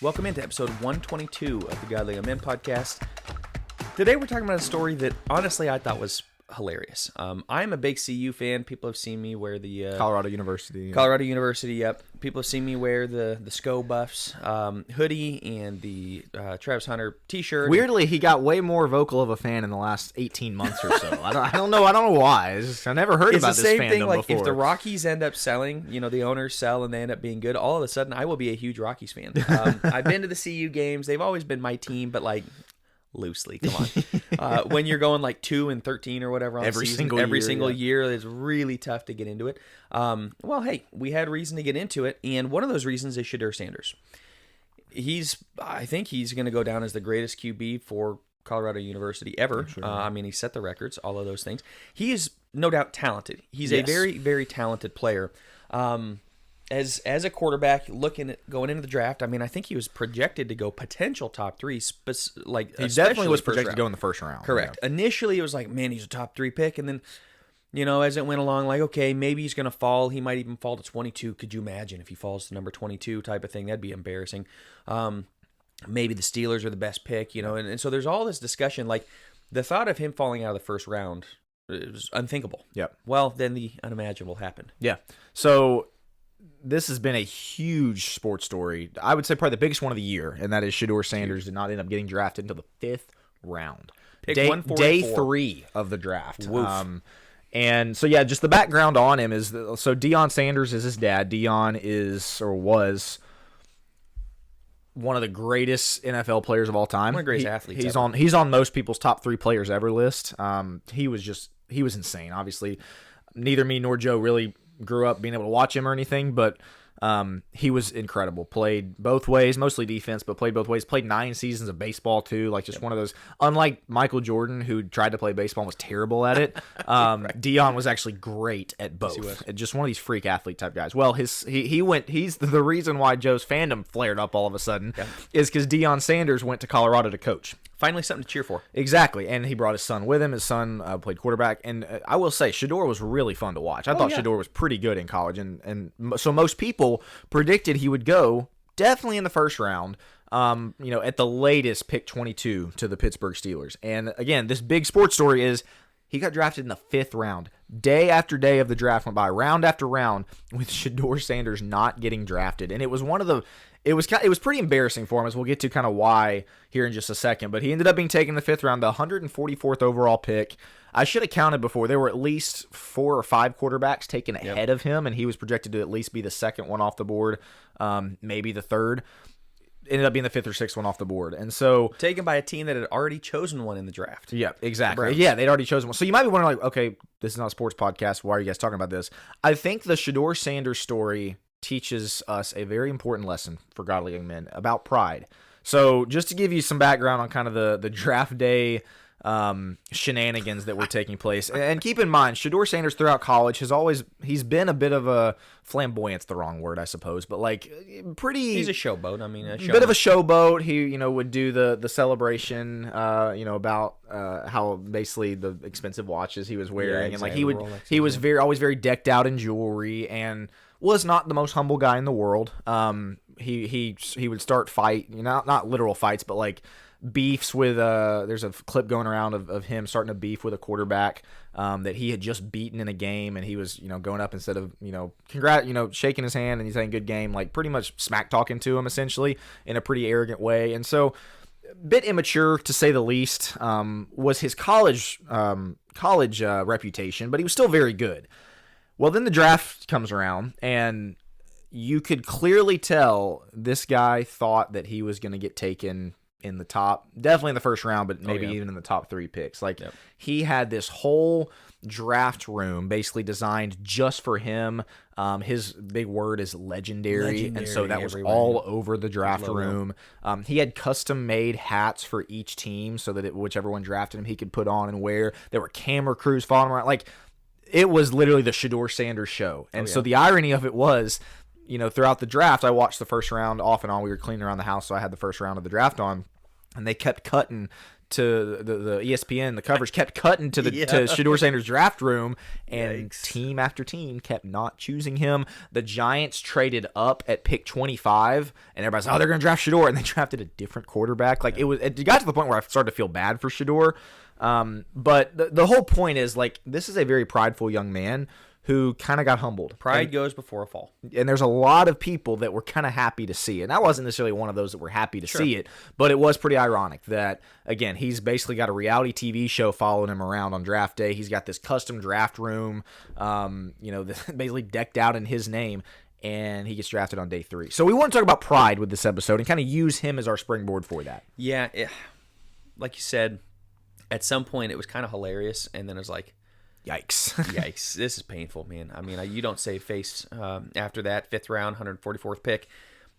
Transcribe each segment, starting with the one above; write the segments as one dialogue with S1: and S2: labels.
S1: Welcome into episode 122 of the Godly Men podcast. Today we're talking about a story that honestly I thought was hilarious. I'm a big CU fan. People have seen me wear the
S2: Colorado University.
S1: Yep. People have seen me wear the SCO Buffs hoodie and the Travis Hunter t-shirt.
S2: Weirdly, he got way more vocal of a fan in the last 18 months or so. I don't know why. I never heard about this fandom before. It's the same thing.
S1: Like if the Rockies end up selling, the owners sell and they end up being good, all of a sudden I will be a huge Rockies fan. I've been to the CU games. They've always been my team, but like loosely, come on. When you're going like 2-13 or whatever on
S2: every
S1: season, single year, it's really tough to get into it. Well, hey, we had reason to get into it, and one of those reasons is Shedeur Sanders. I think he's going to go down as the greatest QB for Colorado University ever. Sure. He set the records, all of those things. He is no doubt talented. He's a very, very talented player. As a quarterback, going into the draft, I think he was projected to go potential top 3.
S2: He definitely was projected to go in the first round.
S1: Correct. Yeah. Initially, it was like, man, he's a top 3 pick, and then, as it went along, like, okay, maybe he's going to fall. He might even fall to 22. Could you imagine if he falls to number 22 type of thing? That'd be embarrassing. Maybe the Steelers are the best pick, and so there's all this discussion. Like, the thought of him falling out of the first round is unthinkable.
S2: Yep.
S1: Well, then the unimaginable happened.
S2: Yeah. So this has been a huge sports story. I would say probably the biggest one of the year, and that is Shedeur Sanders did not end up getting drafted until the 5th round.
S1: Pick
S2: Day 3 of the draft. And so, yeah, just the background on him is, so Deion Sanders is his dad. Deion was one of the greatest NFL players of all time.
S1: One of the greatest athletes
S2: He's on most people's top 3 players ever list. He was insane. Obviously, neither me nor Joe really grew up being able to watch him or anything, but he was incredible. Played both ways, mostly defense, but played both ways. Played 9 seasons of baseball too, like just one of those. Unlike Michael Jordan, who tried to play baseball and was terrible at it, right. Deion was actually great at both. Yes, just one of these freak athlete type guys. Well, he's the reason why Joe's fandom flared up all of a sudden is because Deion Sanders went to Colorado to coach.
S1: Finally something to cheer for.
S2: Exactly, and he brought his son with him. His son played quarterback, and I will say, Shedeur was really fun to watch. I thought Shedeur was pretty good in college, and so most people predicted he would go definitely in the first round, at the latest pick 22 to the Pittsburgh Steelers. And again, this big sports story is he got drafted in the 5th round. Day after day of the draft went by, round after round, with Shedeur Sanders not getting drafted, and it was It was pretty embarrassing for him, as we'll get to kind of why here in just a second. But he ended up being taken in the 5th round, the 144th overall pick. I should have counted before. There were at least 4 or 5 quarterbacks taken ahead of him, and he was projected to at least be the second one off the board, maybe the third. Ended up being the 5th or 6th one off the board. And so
S1: taken by a team that had already chosen one in the draft.
S2: Yeah, exactly. Yeah, they'd already chosen one. So you might be wondering, like, okay, this is not a sports podcast. Why are you guys talking about this? I think the Shedeur Sanders story teaches us a very important lesson for godly young men about pride. So just to give you some background on kind of the draft day shenanigans that were taking place, and keep in mind, Shedeur Sanders throughout college he's been a bit of a flamboyant's the wrong word, I suppose, but like pretty.
S1: He's a showboat.
S2: Bit of a showboat. He would do the celebration, about how basically the expensive watches he was wearing, and like he was always very decked out in jewelry, and was not the most humble guy in the world. He would start not literal fights, but like beefs with there's a clip going around of him starting to beef with a quarterback that he had just beaten in a game, and he was going up instead of shaking his hand and he's saying good game, like pretty much smack talking to him essentially in a pretty arrogant way. And so bit immature to say the least was his college reputation, but he was still very good. Well, then the draft comes around, and you could clearly tell this guy thought that he was going to get taken in the top, definitely in the first round, but maybe even in the top 3 picks. Like, he had this whole draft room basically designed just for him. His big word is legendary, and so that was all over the draft room. He had custom-made hats for each team so that whichever one drafted him, he could put on and wear. There were camera crews following him around. Like, it was literally the Shedeur Sanders show. And so the irony of it was, throughout the draft, I watched the first round off and on. We were cleaning around the house, so I had the first round of the draft on. And they kept cutting to the ESPN, the coverage kept cutting to to Shedeur Sanders' draft room, and team after team kept not choosing him. The Giants traded up at pick 25, and everybody's like, oh, they're going to draft Shedeur, and they drafted a different quarterback. Like it got to the point where I started to feel bad for Shedeur. But the whole point is, like, this is a very prideful young man who kind of got humbled.
S1: Pride goes before a fall.
S2: And there's a lot of people that were kind of happy to see it. And I wasn't necessarily one of those that were happy to see it, but it was pretty ironic that, again, he's basically got a reality TV show following him around on draft day. He's got this custom draft room, basically decked out in his name, and he gets drafted on day 3. So we want to talk about pride with this episode and kind of use him as our springboard for that.
S1: Yeah, like you said, at some point it was kind of hilarious, and then it was like, Yikes, this is painful, man. I mean, you don't save face after that 5th round, 144th pick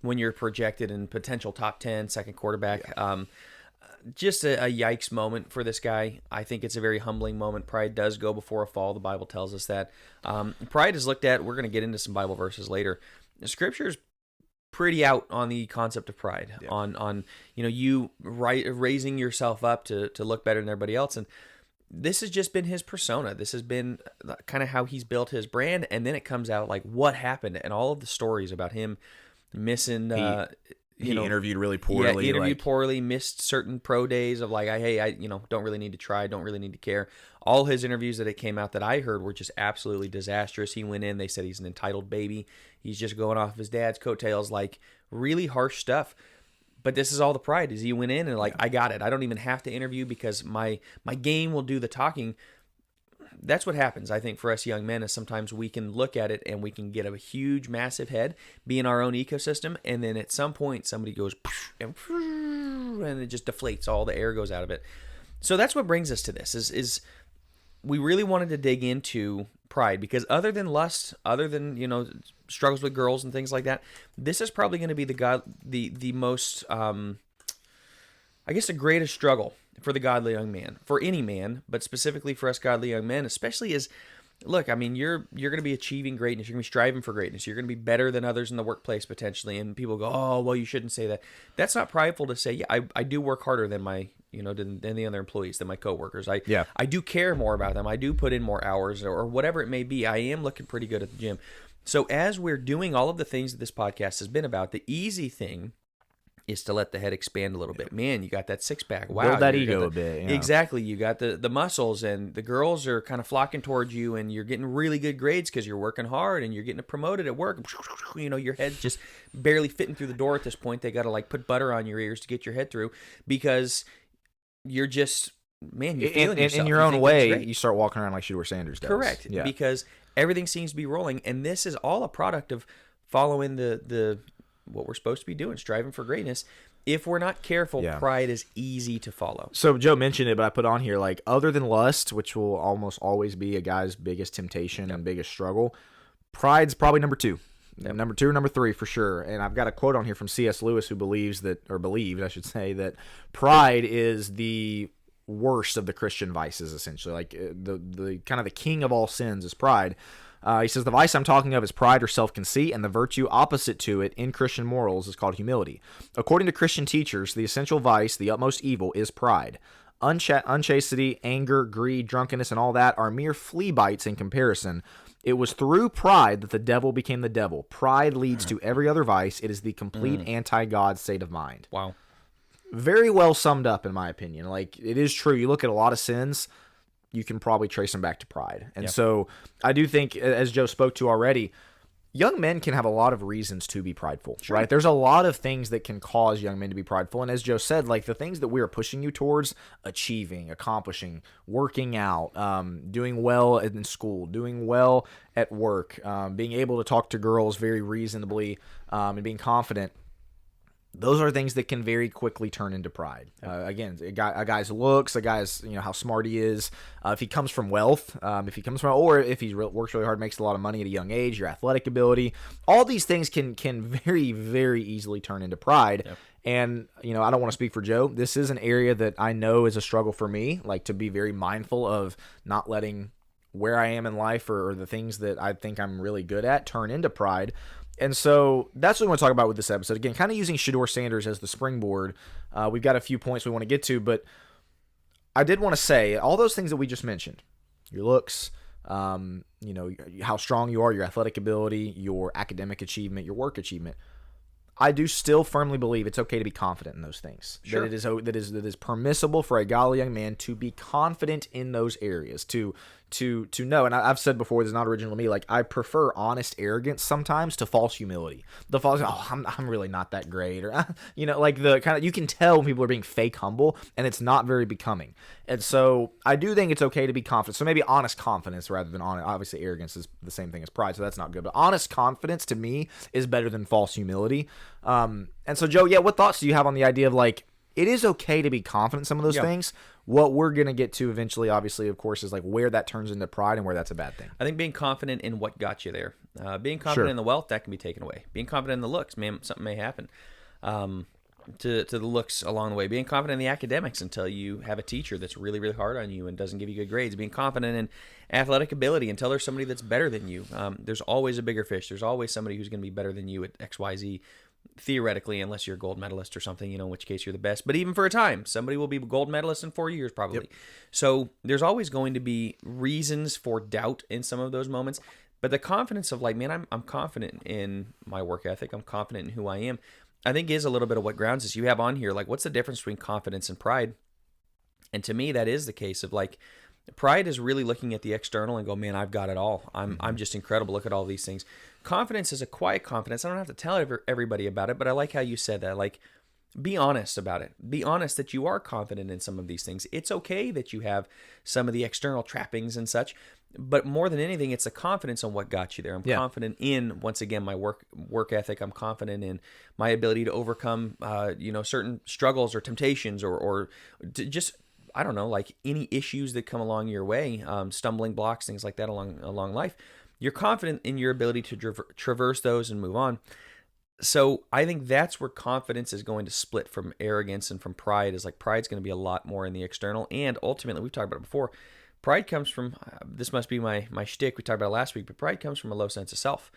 S1: when you're projected in potential top 10 second quarterback. Yeah. Just a yikes moment for this guy. I think it's a very humbling moment. Pride does go before a fall. The Bible tells us that. Pride is looked at, we're going to get into some Bible verses later. Scripture's pretty out on the concept of pride, on you raising yourself up to look better than everybody else. And this has just been his persona. This has been kind of how he's built his brand, and then it comes out like what happened and all of the stories about him missing.
S2: He interviewed really poorly.
S1: Yeah, interviewed poorly, missed certain pro days of like, I don't really need to try, don't really need to care. All his interviews that it came out that I heard were just absolutely disastrous. He went in, they said he's an entitled baby. He's just going off his dad's coattails, like really harsh stuff. But this is all the pride, is he went in and like, I got it. I don't even have to interview because my game will do the talking. That's what happens, I think, for us young men, is sometimes we can look at it and we can get a huge, massive head, be in our own ecosystem, and then at some point somebody goes and it just deflates. All the air goes out of it. So that's what brings us to this, is we really wanted to dig into pride, because other than lust, other than, struggles with girls and things like that, this is probably going to be the most, I guess, the greatest struggle for the godly young man, for any man, but specifically for us godly young men, especially is, look, I mean, you're going to be achieving greatness. You're going to be striving for greatness. You're going to be better than others in the workplace potentially. And people go, oh, well, you shouldn't say that. That's not prideful to say, yeah, I do work harder than my, than the other employees, than my coworkers. I do care more about them. I do put in more hours or whatever it may be. I am looking pretty good at the gym. So as we're doing all of the things that this podcast has been about, the easy thing is to let the head expand a little bit. Man, you got that six-pack. Wow.
S2: Build that ego a bit.
S1: Exactly. You got the muscles, and the girls are kind of flocking towards you, and you're getting really good grades because you're working hard, and you're getting promoted at work. Your head's just barely fitting through the door at this point. They got to, put butter on your ears to get your head through, because you're just, man, you're feeling yourself.
S2: In your own way, you start walking around like Shedeur Sanders does.
S1: Correct. Yeah. Because everything seems to be rolling, and this is all a product of following the what we're supposed to be doing, striving for greatness. If we're not careful, pride is easy to follow.
S2: So Joe mentioned it, but I put on here, other than lust, which will almost always be a guy's biggest temptation and biggest struggle, pride's probably number 2. Yep. Number 2 or number 3 for sure. And I've got a quote on here from C.S. Lewis, who believed, I should say, that pride is the worst of the Christian vices, essentially. The kind of the king of all sins is pride. He says, the vice I'm talking of is pride or self-conceit, and the virtue opposite to it in Christian morals is called humility. According to Christian teachers, the essential vice, the utmost evil, is pride. Unchastity, anger, greed, drunkenness, and all that are mere flea bites in comparison. It was through pride that the devil became the devil. Pride leads to every other vice. It is the complete anti-God state of mind.
S1: Wow.
S2: Very well summed up, in my opinion. It is true. You look at a lot of sins, you can probably trace them back to pride. And so I do think, as Joe spoke to already, young men can have a lot of reasons to be prideful, right? There's a lot of things that can cause young men to be prideful. And as Joe said, the things that we are pushing you towards, achieving, accomplishing, working out, doing well in school, doing well at work, being able to talk to girls very reasonably, and being confident, those are things that can very quickly turn into pride. Again, a guy's looks, a guy's, how smart he is. If he comes from wealth, or if he works really hard, makes a lot of money at a young age, your athletic ability, all these things can very, very easily turn into pride. Yep. And, I don't want to speak for Joe. This is an area that I know is a struggle for me, to be very mindful of not letting where I am in life or the things that I think I'm really good at turn into pride. And so that's what we want to talk about with this episode. Again, kind of using Shedeur Sanders as the springboard. We've got a few points we want to get to, but I did want to say all those things that we just mentioned, your looks, how strong you are, your athletic ability, your academic achievement, your work achievement. I do still firmly believe it's okay to be confident in those things.
S1: Sure.
S2: That it is permissible for a godly young man to be confident in those areas, to know. And I've said before, this is not original to me. Like, I prefer honest arrogance sometimes to false humility. The false, I'm really not that great, or like the kind of, you can tell when people are being fake humble, and it's not very becoming. And so I do think it's okay to be confident. So maybe honest confidence rather than honest. Obviously, arrogance is the same thing as pride, so that's not good. But honest confidence to me is better than false humility. And so, Joe, what thoughts do you have on the idea of, like, it is okay to be confident in some of those things? What we're going to get to eventually, obviously, of course, is like where that turns into pride and where that's a bad thing.
S1: I think being confident in what got you there. Being confident in the wealth, that can be taken away. Being confident in the looks, man, something may happen to the looks along the way. Being confident in the academics until you have a teacher that's really, really hard on you and doesn't give you good grades. Being confident in athletic ability until there's somebody that's better than you. There's always a bigger fish. There's always somebody who's going to be better than you at XYZ. Theoretically, unless you're a gold medalist or something, in which case you're the best. But even for a time, somebody will be a gold medalist in 4 years probably. Yep. So there's always going to be reasons for doubt in some of those moments. But the confidence of, like, man, I'm confident in my work ethic. I'm confident in who I am, I think is a little bit of what grounds us. You have on here, like, what's the difference between confidence and pride? And to me, that is the case of, like, pride is really looking at the external and go, man, I've got it all. I'm just incredible. Look at all these things. Confidence is a quiet confidence. I don't have to tell everybody about it, but I like how you said that. Like, be honest about it. Be honest that you are confident in some of these things. It's okay that you have some of the external trappings and such, but more than anything, it's the confidence on what got you there. I'm confident in, once again, my work ethic. I'm confident in my ability to overcome, certain struggles or temptations or just, I don't know, like any issues that come along your way, stumbling blocks, things like that along life. You're confident in your ability to traverse those and move on. So I think that's where confidence is going to split from arrogance and from pride. Is like, pride's going to be a lot more in the external. And ultimately, we've talked about it before, pride comes from, this must be my shtick, we talked about it last week, but pride comes from a low sense of self.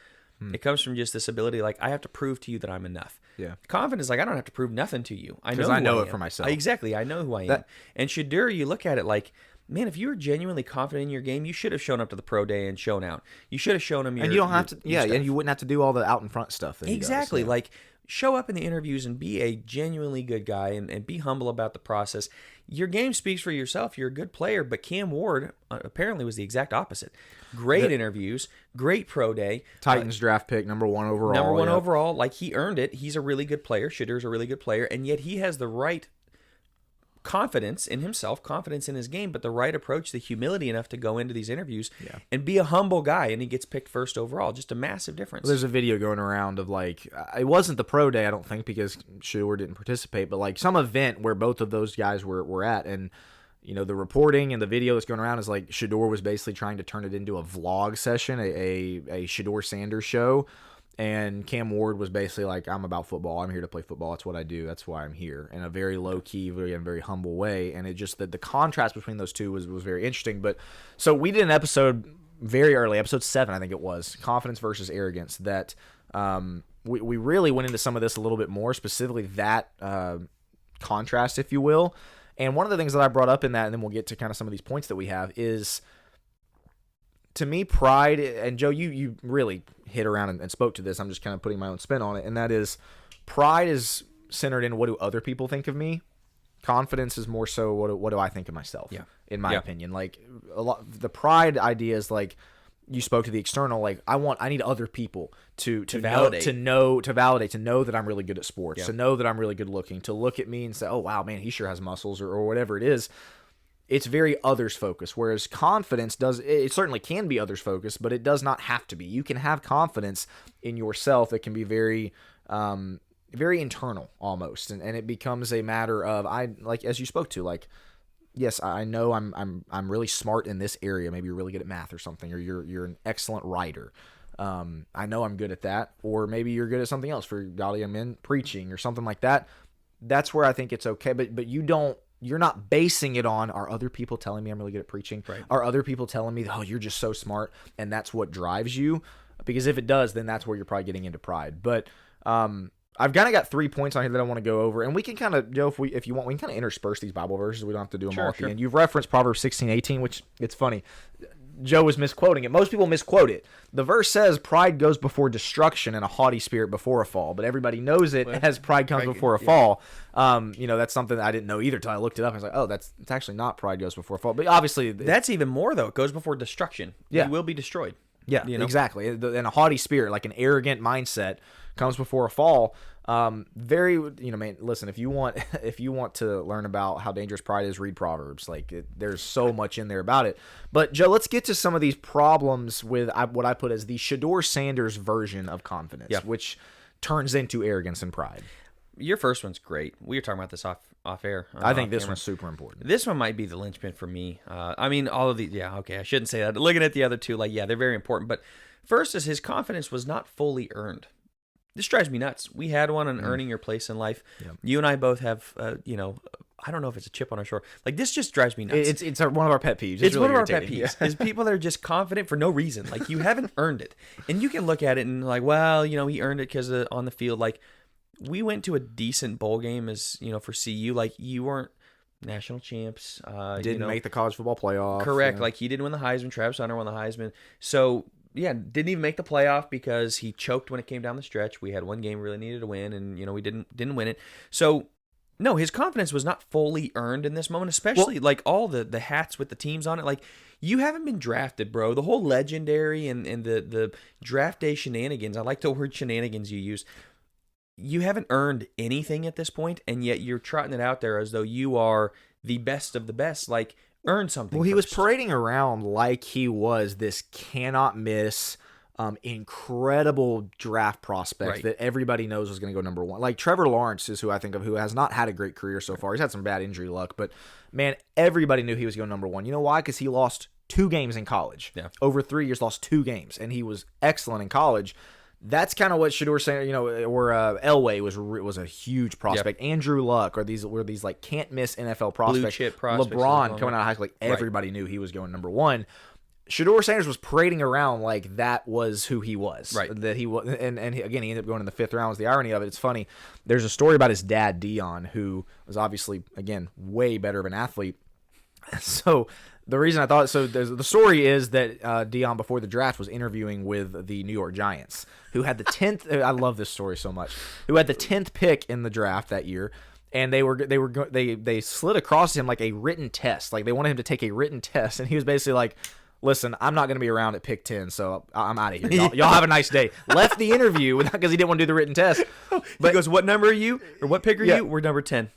S1: It comes from just this ability, like, I have to prove to you that I'm enough. Yeah. Confidence, like, I don't have to prove nothing to you. I know
S2: it for myself.
S1: Exactly. I know who I am. And Shedeur, you look at it like, man, if you were genuinely confident in your game, you should have shown up to the pro day and shown out. You should have shown him your,
S2: and you don't have to,
S1: stuff.
S2: And you wouldn't have to do all the out in front stuff. That
S1: exactly.
S2: He does,
S1: Like, show up in the interviews and be a genuinely good guy and be humble about the process. Your game speaks for yourself. You're a good player, but Cam Ward apparently was the exact opposite. Great interviews, great pro day.
S2: Titans draft pick, number 1 overall.
S1: Number 1 overall. Like, he earned it. He's a really good player. Shedeur's a really good player, and yet he has the right confidence in himself, confidence in his game, but the right approach, the humility enough to go into these interviews and be a humble guy, and he gets picked first overall. Just a massive difference.
S2: Well, there's a video going around of, like, it wasn't the pro day, I don't think, because Shedeur didn't participate, but like some event where both of those guys were at, and the reporting and the video that's going around is like Shedeur was basically trying to turn it into a vlog session, a Shedeur Sanders show. And Cam Ward was basically like, I'm about football. I'm here to play football. That's what I do. That's why I'm here. In a very low-key, very humble way. And it just, the contrast between those two was very interesting. But so we did an episode very early, episode 7, I think it was, Confidence versus Arrogance, that we really went into some of this a little bit more, specifically that contrast, if you will. And one of the things that I brought up in that, and then we'll get to kind of some of these points that we have, is, to me, pride, and Joe, you really hit around and spoke to this. I'm just kind of putting my own spin on it, and that is, pride is centered in what do other people think of me. Confidence is more so what do I think of myself. In my opinion, like the pride idea is like, you spoke to the external, like I need other people to validate, to know that I'm really good at sports, to know that I'm really good looking, to look at me and say, oh wow, man, he sure has muscles, or whatever it is. It's very others focused, whereas confidence it certainly can be others focused, but it does not have to be. You can have confidence in yourself that can be very, very internal almost, and it becomes a matter of, like as you spoke to, like, yes, I know I'm really smart in this area. Maybe you're really good at math or something, or you're an excellent writer. I know I'm good at that, or maybe you're good at something else for godly men, preaching or something like that. That's where I think it's okay, but you're not basing it on, are other people telling me I'm really good at preaching? Right. Are other people telling me, oh, you're just so smart, and that's what drives you? Because if it does, then that's where you're probably getting into pride. But I've kind of got 3 points on here that I want to go over, and we can kind of, Joe, if you want, we can kind of intersperse these Bible verses. We don't have to do them all at the end. You've referenced Proverbs 16:18, which it's funny. Joe was misquoting it. Most people misquote it. The verse says, "Pride goes before destruction, and a haughty spirit before a fall." But everybody knows it as pride comes before a fall. That's something that I didn't know either until I looked it up. I was like, oh, it's actually not pride goes before a fall. But obviously,
S1: that's even more though. It goes before destruction. You will be destroyed.
S2: Yeah, exactly. And a haughty spirit, like an arrogant mindset, comes before a fall. Man, listen, if you want to learn about how dangerous pride is, read Proverbs. There's so much in there about it. But Joe, let's get to some of these problems with what I put as the Shedeur Sanders version of confidence, which turns into arrogance and pride.
S1: Your first one's great. We were talking about this off air.
S2: I think this one's super important.
S1: This one might be the linchpin for me. All of these, I shouldn't say that. Looking at the other two, they're very important. But first is his confidence was not fully earned. This drives me nuts. We had one on earning your place in life. Yep. You and I both have, I don't know if it's a chip on our shoulder. This just drives me nuts.
S2: It's one of our pet peeves.
S1: It's really one of our pet peeves. Is people that are just confident for no reason. You haven't earned it. And you can look at it and he earned it because on the field. We went to a decent bowl game as, for CU. You weren't national champs.
S2: Didn't make the college football playoff.
S1: Correct. He didn't win the Heisman. Travis Hunter won the Heisman. So, didn't even make the playoff because he choked when it came down the stretch. We had one game we really needed to win, and, we didn't win it. So, no, his confidence was not fully earned in this moment, especially, all the hats with the teams on it. You haven't been drafted, bro. The whole legendary and the draft day shenanigans, I like the word shenanigans you use. You haven't earned anything at this point, and yet you're trotting it out there as though you are the best of the best. Earn something.
S2: Well, he
S1: first.
S2: was parading around like he was this cannot miss, incredible draft prospect that everybody knows was going to go number one. Trevor Lawrence is who I think of, who has not had a great career so far. He's had some bad injury luck, but man, everybody knew he was going number one. You know why? Because he lost 2 games in college. Yeah. Over 3 years, lost 2 games, and he was excellent in college. That's kind of what Shedeur Sanders, or Elway was a huge prospect. Yep. Andrew Luck, were these can't miss NFL prospects.
S1: Blue chip prospects.
S2: LeBron coming out of high school, everybody knew he was going number one. Shedeur Sanders was parading around like that was who he was. Right. That he was, and he ended up going in the 5th round. Was the irony of it? It's funny. There's a story about his dad, Dion, who was obviously way better of an athlete. So. The reason I thought so, the story is that Dion before the draft was interviewing with the New York Giants, who had the 10th. I love this story so much. Who had the 10th pick in the draft that year, and they slid across him a written test. They wanted him to take a written test, and he was basically like, "Listen, I'm not going to be around at pick 10, so I'm out of here. Y'all have a nice day." Left the interview because he didn't want to do the written test.
S1: But he goes, "What number are you? Or what pick are you? We're number 10."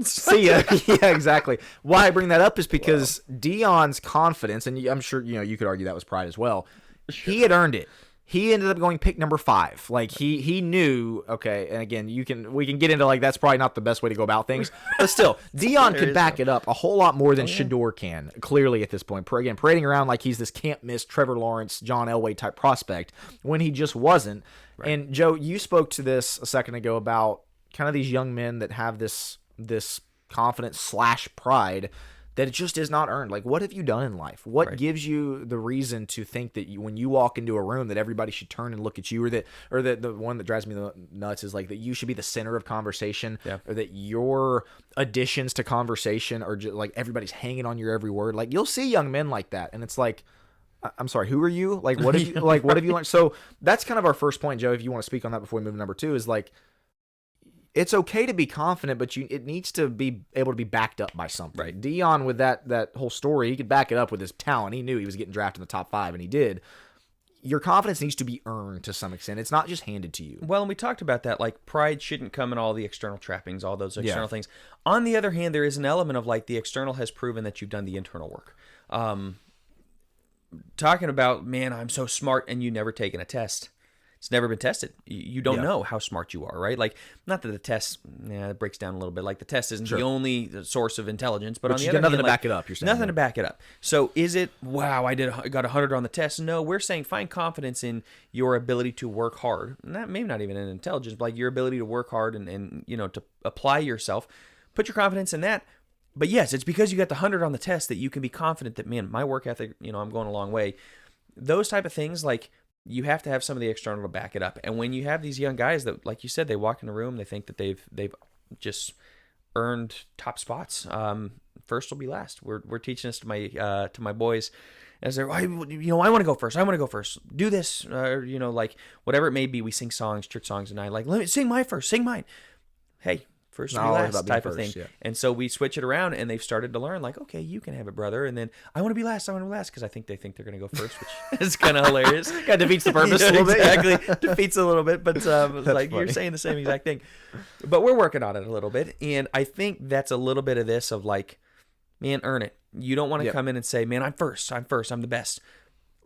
S2: See ya. Yeah, exactly. Why I bring that up is because Dion's confidence, and I'm sure you could argue that was pride as well. Sure. He had earned it. He ended up going pick number 5. He knew. Okay, and again, we can get into that's probably not the best way to go about things, but still, Dion could back it up a whole lot more than Shedeur can. Clearly, at this point, again, parading around like he's this can't miss Trevor Lawrence, John Elway type prospect when he just wasn't. Right. And Joe, you spoke to this a second ago about kind of these young men that have this confidence / pride that it just is not earned. What have you done in life? What gives you the reason to think that when you walk into a room that everybody should turn and look at you, or that the one that drives me nuts is that you should be the center of conversation, or that your additions to conversation are just everybody's hanging on your every word. You'll see young men like that, and it's I'm sorry, who are you? What have you what have you learned? So that's kind of our first point, Joe. If you want to speak on that before we move to number 2, is it's okay to be confident, but it needs to be able to be backed up by something. Right. Dion, with that whole story, he could back it up with his talent. He knew he was getting drafted in the top 5, and he did. Your confidence needs to be earned to some extent. It's not just handed to you.
S1: Well, and we talked about that. Pride shouldn't come in all the external trappings, all those external things. On the other hand, there is an element of the external has proven that you've done the internal work. Talking about, man, I'm so smart, and you never taken a test. It's never been tested. You don't know how smart you are, right? Not that the test it breaks down a little bit. The test isn't the only source of intelligence, but on the other hand,
S2: nothing to back it up. You're saying
S1: nothing to back it up. So is it? Wow, I got 100 on the test. No, we're saying find confidence in your ability to work hard. And that maybe not even in intelligence, but your ability to work hard and to apply yourself. Put your confidence in that. But yes, it's because you got the 100 on the test that you can be confident that, man, my work ethic, I'm going a long way. Those type of things you have to have some of the external to back it up. And when you have these young guys that, like you said, they walk in the room, they think that they've just earned top spots. First will be last. We're teaching this to my boys as they're, I want to go first. I want to go first. Do this, like whatever it may be. We sing songs, church songs, and I like, let me sing mine first. Sing mine. Hey, first will be last type of thing. Yeah. And so we switch it around, and they've started to learn, like, okay, you can have it, brother. And then I want to be last, because I think they think they're going to go first, which is kind of hilarious.
S2: Kind of defeats the purpose a little bit.
S1: Exactly. Defeats a little bit, but like funny. You're saying the same exact thing. But we're working on it a little bit, and I think that's a little bit of this of like, man, earn it. You don't want to come in and say, man, I'm first, I'm the best.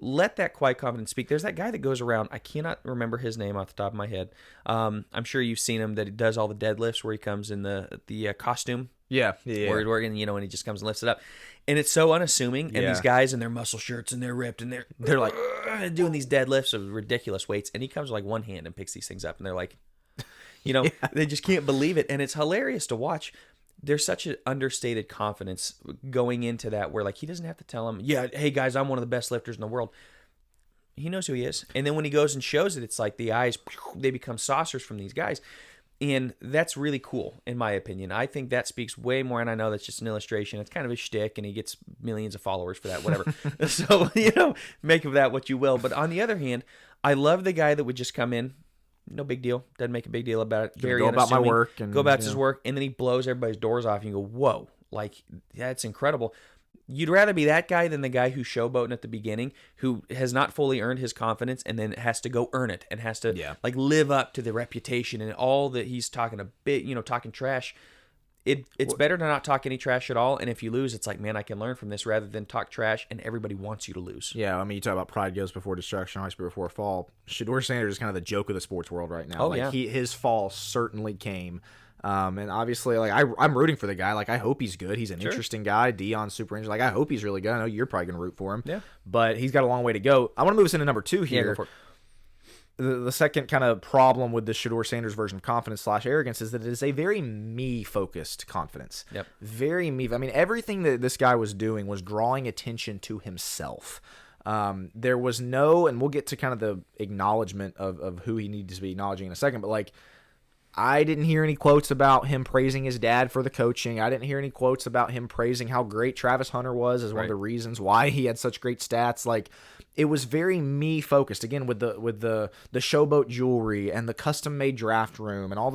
S1: Let that quiet confidence speak. There's that guy that goes around. I cannot remember his name off the top of my head. I'm sure you've seen him, that he does all the deadlifts where he comes in the costume.
S2: Yeah.
S1: Where he's working, and he just comes and lifts it up. And it's so unassuming. And these guys in their muscle shirts and they're ripped and they're like doing these deadlifts of ridiculous weights. And he comes with like one hand and picks these things up. And they're like, they just can't believe it. And it's hilarious to watch. There's such an understated confidence going into that where, like, he doesn't have to tell them, hey, guys, I'm one of the best lifters in the world. He knows who he is. And then when he goes and shows it, it's like the eyes, they become saucers from these guys. And that's really cool, in my opinion. I think that speaks way more, and I know that's just an illustration. It's kind of a shtick, and he gets millions of followers for that, whatever. So, make of that what you will. But on the other hand, I love the guy that would just come in, no big deal. Doesn't make a big deal about it. Very
S2: unassuming. Go about my work. And,
S1: go about his work. And then he blows everybody's doors off. And you go, whoa. Like, that's incredible. You'd rather be that guy than the guy who's showboating at the beginning, who has not fully earned his confidence and then has to go earn it and has to live up to the reputation and all that he's talking talking trash. It's better to not talk any trash at all. And if you lose, it's like, man, I can learn from this rather than talk trash and everybody wants you to lose.
S2: Yeah, I mean, you talk about pride goes before destruction, high spirit before fall. Shedeur Sanders is kind of the joke of the sports world right now. His fall certainly came. And obviously, like, I'm rooting for the guy. Like, I hope he's good. He's an interesting guy. Deion's super interesting. Like, I hope he's really good. I know you're probably going to root for him.
S1: Yeah.
S2: But he's got a long way to go. I want to move us into number 2 here.
S1: Yeah, go for it.
S2: The second kind of problem with the Shedeur Sanders version of confidence / arrogance is that it is a very me-focused confidence.
S1: Yep.
S2: Very me. I mean, everything that this guy was doing was drawing attention to himself. There was no, and we'll get to kind of the acknowledgement of who he needs to be acknowledging in a second, but like, I didn't hear any quotes about him praising his dad for the coaching. I didn't hear any quotes about him praising how great Travis Hunter was as one of the reasons why he had such great stats. Like, it was very me focused again with the showboat jewelry and the custom made draft room and all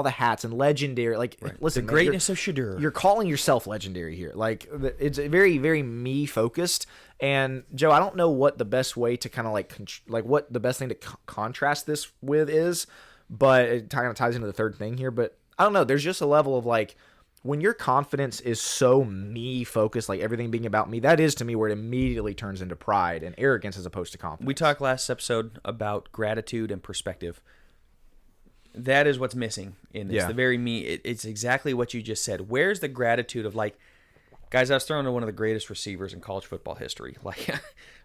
S2: the hats and legendary. Like, listen,
S1: the greatness of Shedeur.
S2: You're calling yourself legendary here. Like, it's very very me focused. And Joe, I don't know what the best way to kind of like what the best thing to contrast this with is. But it kind of ties into the third thing here. But I don't know. There's just a level of like, when your confidence is so me focused, like everything being about me, that is to me where it immediately turns into pride and arrogance as opposed to confidence.
S1: We talked last episode about gratitude and perspective. That is what's missing in this. The very me. It's exactly what you just said. Where's the gratitude of like, guys, I was thrown to one of the greatest receivers in college football history. Like,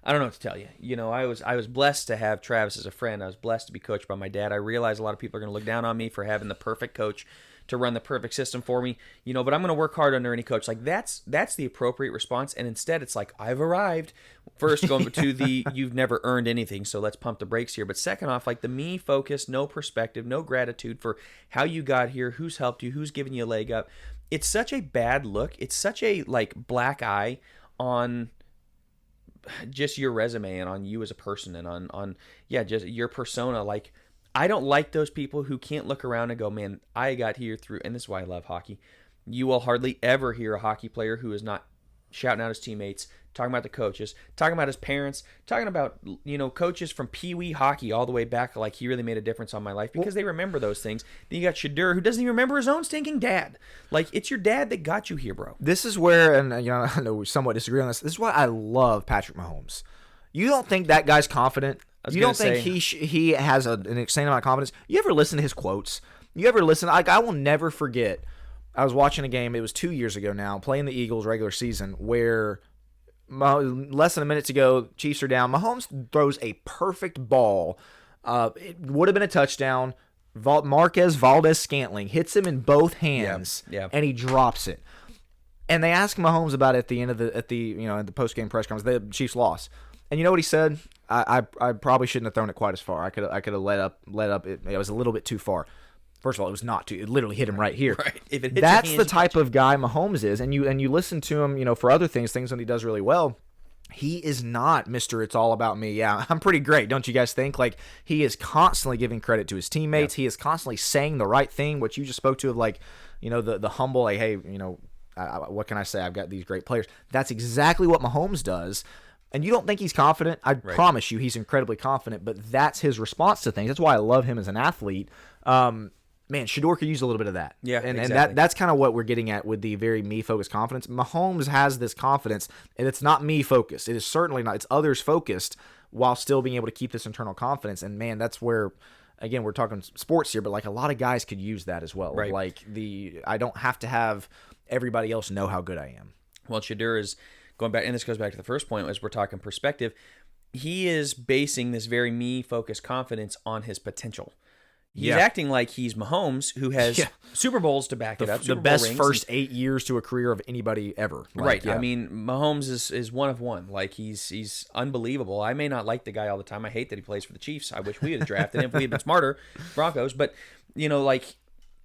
S1: I don't know what to tell you. I was blessed to have Travis as a friend. I was blessed to be coached by my dad. I realize a lot of people are going to look down on me for having the perfect coach to run the perfect system for me. But I'm going to work hard under any coach. Like, that's the appropriate response. And instead, it's like, I've arrived. First, going to the you've never earned anything, so let's pump the brakes here. But second off, like the me focus, no perspective, no gratitude for how you got here, who's helped you, who's given you a leg up. It's such a bad look. It's such a like black eye on just your resume and on you as a person and on just your persona. Like, I don't like those people who can't look around and go, man, I got here through, and this is why I love hockey. You will hardly ever hear a hockey player who is not shouting out his teammates, talking about the coaches, talking about his parents, talking about, coaches from Pee Wee hockey all the way back, like he really made a difference on my life because they remember those things. Then you got Shedeur, who doesn't even remember his own stinking dad. Like, it's your dad that got you here, bro.
S2: This is where, and I know we somewhat disagree on this. This is why I love Patrick Mahomes. You don't think that guy's confident? You don't think he has an insane amount of confidence? You ever listen to his quotes? You ever listen? Like, I will never forget. I was watching a game, it was 2 years ago now, playing the Eagles regular season, where less than a minute to go, Chiefs are down. Mahomes throws a perfect ball. It would have been a touchdown. Marquez Valdez-Scantling hits him in both hands, and he drops it. And they asked Mahomes about it at the end of the post-game press conference. The Chiefs lost. And you know what he said? I probably shouldn't have thrown it quite as far. I could have let up. It was a little bit too far. First of all, it was not too. It literally hit him right here.
S1: Right. If it hits
S2: That's
S1: your
S2: the
S1: hands,
S2: type of guy Mahomes is, and you listen to him, for other things that he does really well. He is not Mr. It's all about me. Yeah, I'm pretty great, don't you guys think? Like, he is constantly giving credit to his teammates. He is constantly saying the right thing, what you just spoke to of, like, the humble, like, hey, what can I say? I've got these great players. That's exactly what Mahomes does. And you don't think he's confident? I promise you he's incredibly confident, but that's his response to things. That's why I love him as an athlete. Man, Shedeur could use a little bit of that.
S1: Yeah,
S2: and
S1: exactly.
S2: that's kind of what we're getting at with the very me-focused confidence. Mahomes has this confidence, and it's not me-focused. It is certainly not. It's others-focused while still being able to keep this internal confidence. And, man, that's where, again, we're talking sports here, but, like, a lot of guys could use that as well.
S1: Right.
S2: Like, I don't have to have everybody else know how good I am.
S1: Well, Shedeur is going back, and this goes back to the first point as we're talking perspective. He is basing this very me-focused confidence on his potential. He's acting like he's Mahomes, who has Super Bowls to back it up.
S2: The best first 8 years to a career of anybody ever. Like,
S1: right.
S2: Yeah.
S1: I mean, Mahomes is one of one. Like, he's unbelievable. I may not like the guy all the time. I hate that he plays for the Chiefs. I wish we had drafted him if we had been smarter, Broncos. But, like,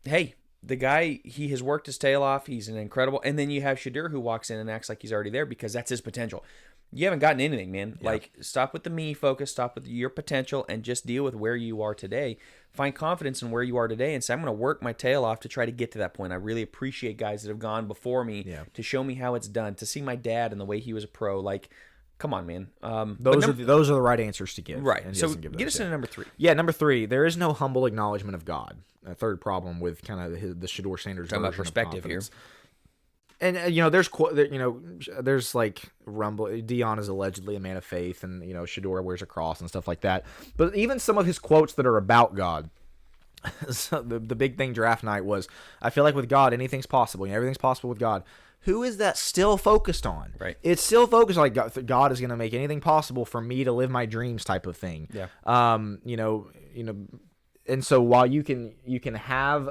S1: hey, the guy, he has worked his tail off. He's an incredible. And then you have Shedeur, who walks in and acts like he's already there because that's his potential. You haven't gotten anything, man. Yeah. Like, stop with the me focus, stop with your potential, and just deal with where you are today. Find confidence in where you are today and say, I'm going to work my tail off to try to get to that point. I really appreciate guys that have gone before me to show me how it's done, to see my dad and the way he was a pro. Like, come on, man.
S2: Those are the right answers to give.
S1: Right. So get us into number 3.
S2: Yeah, number 3. There is no humble acknowledgement of God. A third problem with kind of the Shedeur Sanders
S1: talking about perspective here.
S2: And there's like rumble. Dion is allegedly a man of faith, and Shedeur wears a cross and stuff like that. But even some of his quotes that are about God. So the big thing draft night was, I feel like with God anything's possible. Everything's possible with God. Who is that still focused on?
S1: Right.
S2: It's still focused on, like, God is going to make anything possible for me to live my dreams type of thing.
S1: Yeah.
S2: And so while you can have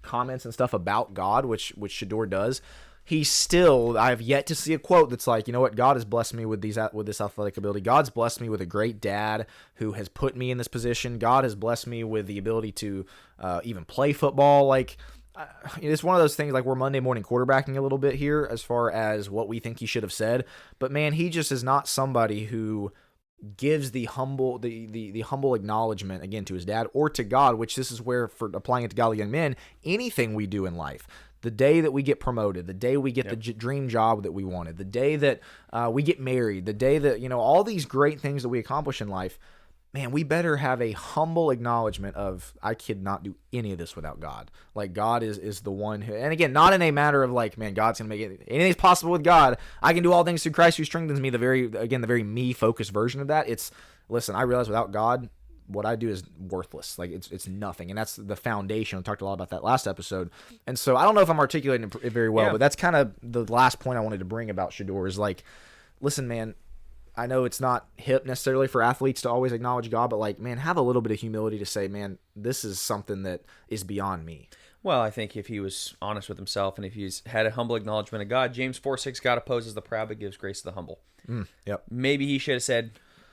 S2: comments and stuff about God, which Shedeur does, I have yet to see a quote that's like, what, God has blessed me with this athletic ability. God's blessed me with a great dad who has put me in this position. God has blessed me with the ability to even play football. Like, it's one of those things, like, we're Monday morning quarterbacking a little bit here as far as what we think he should have said. But, man, he just is not somebody who gives the humble acknowledgement, again, to his dad or to God, which this is where, for applying it to godly young men, anything we do in life, the day that we get promoted, the day we get the dream job that we wanted, the day that we get married, the day that, all these great things that we accomplish in life, man, we better have a humble acknowledgement of, I could not do any of this without God. Like, God is the one who, and again, not in a matter of like, man, God's going to make it, anything's possible with God. I can do all things through Christ who strengthens me. The very me-focused version of that. It's, listen, I realize without God, what I do is worthless. Like, it's nothing. And that's the foundation. I talked a lot about that last episode. And so I don't know if I'm articulating it very well, but that's kind of the last point I wanted to bring about Shedeur is, like, listen, man, I know it's not hip necessarily for athletes to always acknowledge God, but, like, man, have a little bit of humility to say, man, this is something that is beyond me.
S1: Well, I think if he was honest with himself and if he's had a humble acknowledgement of God, James 4:6, God opposes the proud but gives grace to the humble.
S2: Yep.
S1: Maybe he should have said,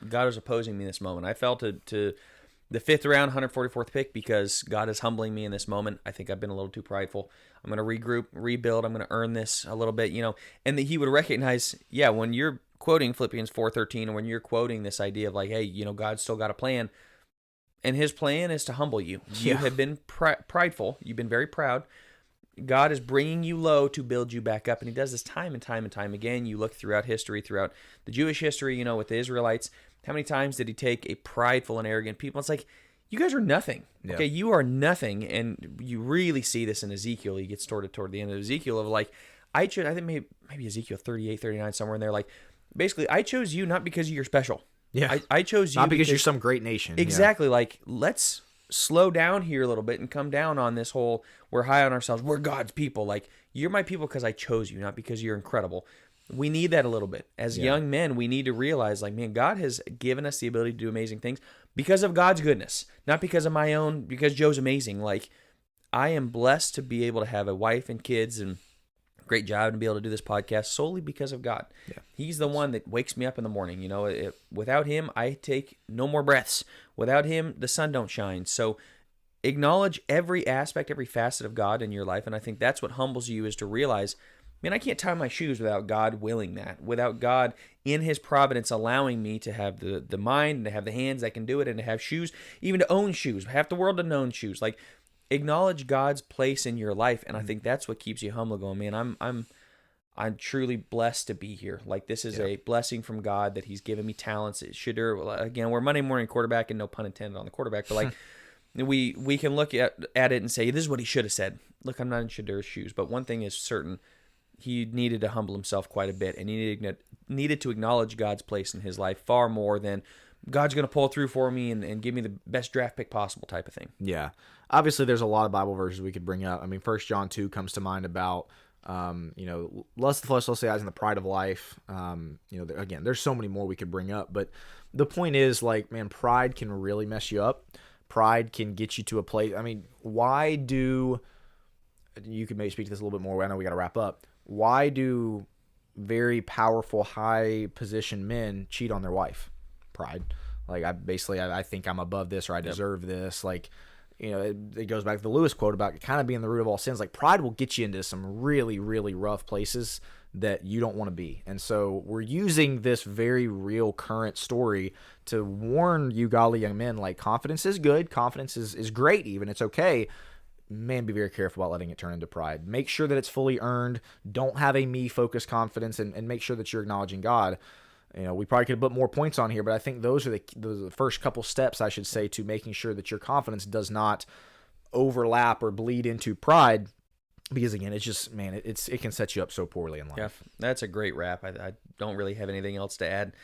S1: God is opposing me in this moment. I fell to the 5th round, 144th pick because God is humbling me in this moment. I think I've been a little too prideful. I'm going to regroup, rebuild. I'm going to earn this a little bit, and that he would recognize, when you're quoting Philippians 4:13, or when you're quoting this idea of, like, hey, God's still got a plan, and his plan is to humble you. You have been prideful. You've been very proud. God is bringing you low to build you back up, and he does this time and time and time again. You look throughout history, throughout the Jewish history, with the Israelites, how many times did he take a prideful and arrogant people? It's like, you guys are nothing.
S2: Yeah.
S1: Okay, you are nothing, and you really see this in Ezekiel. He gets toward the end of Ezekiel of, like, I think maybe Ezekiel 38, 39, somewhere in there, like, basically, I chose you not because you're special.
S2: Yeah.
S1: I chose you
S2: not because you're some great nation.
S1: Exactly. Yeah. Like, let's slow down here a little bit and come down on this whole, we're high on ourselves, we're God's people. Like, you're my people because I chose you, not because you're incredible. We need that a little bit. As young men, we need to realize, like, man, God has given us the ability to do amazing things because of God's goodness, not because of my own, because Joe's amazing. Like, I am blessed to be able to have a wife and kids and great job to be able to do this podcast solely because of God.
S2: Yeah.
S1: He's the one that wakes me up in the morning. Without him, I take no more breaths. Without him, the sun don't shine. So acknowledge every aspect, every facet of God in your life. And I think that's what humbles you, is to realize, man, I can't tie my shoes without God willing that, without God in his providence allowing me to have the mind and to have the hands that can do it, and to have shoes, even to own shoes, half the world to own shoes. Like, acknowledge God's place in your life. And I think that's what keeps you humble, going, man, I'm truly blessed to be here. Like, this is a blessing from God that he's given me talents. Shedeur, again, we're Monday morning quarterback, and no pun intended on the quarterback, but like, we can look at it and say, this is what he should have said. Look, I'm not in Shedeur's shoes, but one thing is certain. He needed to humble himself quite a bit, and he needed to acknowledge God's place in his life far more than God's going to pull through for me and give me the best draft pick possible type of thing.
S2: Yeah. Obviously, there's a lot of Bible verses we could bring up. I mean, 1 John 2 comes to mind about, lust of the flesh, lust of the eyes, and the pride of life. Again, there's so many more we could bring up, but the point is, like, man, pride can really mess you up. Pride can get you to a place. I mean, why do, you could maybe speak to this a little bit more. I know we got to wrap up. Why do very powerful, high position men cheat on their wife? Pride. Like, I think I'm above this, or I deserve this. Like, it goes back to the Lewis quote about kind of being the root of all sins. Like, pride will get you into some really, really rough places that you don't want to be. And so we're using this very real current story to warn you godly young men, like, confidence is good. Confidence is great even. It's okay. Man, be very careful about letting it turn into pride. Make sure that it's fully earned. Don't have a me-focused confidence, and make sure that you're acknowledging God. We probably could put more points on here, but I think those are the first couple steps, I should say, to making sure that your confidence does not overlap or bleed into pride. Because again, it's just, man, it can set you up so poorly in life.
S1: Yeah, that's a great wrap. I don't really have anything else to add.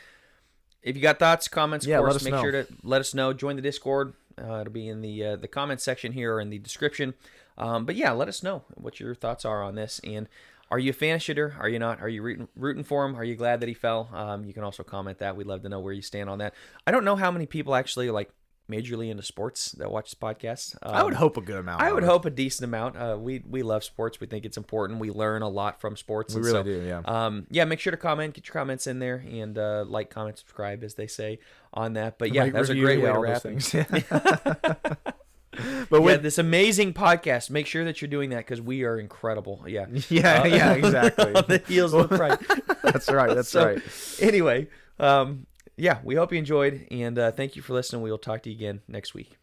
S1: If you got thoughts, comments, of course, make sure to let us know. Join the Discord. It'll be in the comments section here, or in the description. But yeah, let us know what your thoughts are on this. And are you a fan of Shedeur? Are you not? Are you rooting for him? Are you glad that he fell? You can also comment that. We'd love to know where you stand on that. I don't know how many people actually majorly into sports that watch this podcast.
S2: I would hope a good amount.
S1: I would hope a decent amount. We love sports. We think it's important. We learn a lot from sports.
S2: We really do, yeah.
S1: Make sure to comment. Get your comments in there, and like, comment, subscribe, as they say on that. But yeah, that's a great way to wrap things. But this amazing podcast, make sure that you're doing that, because we are incredible. Yeah.
S2: Yeah, exactly.
S1: On the heels of pride.
S2: That's right. That's right.
S1: Anyway, we hope you enjoyed, and thank you for listening. We will talk to you again next week.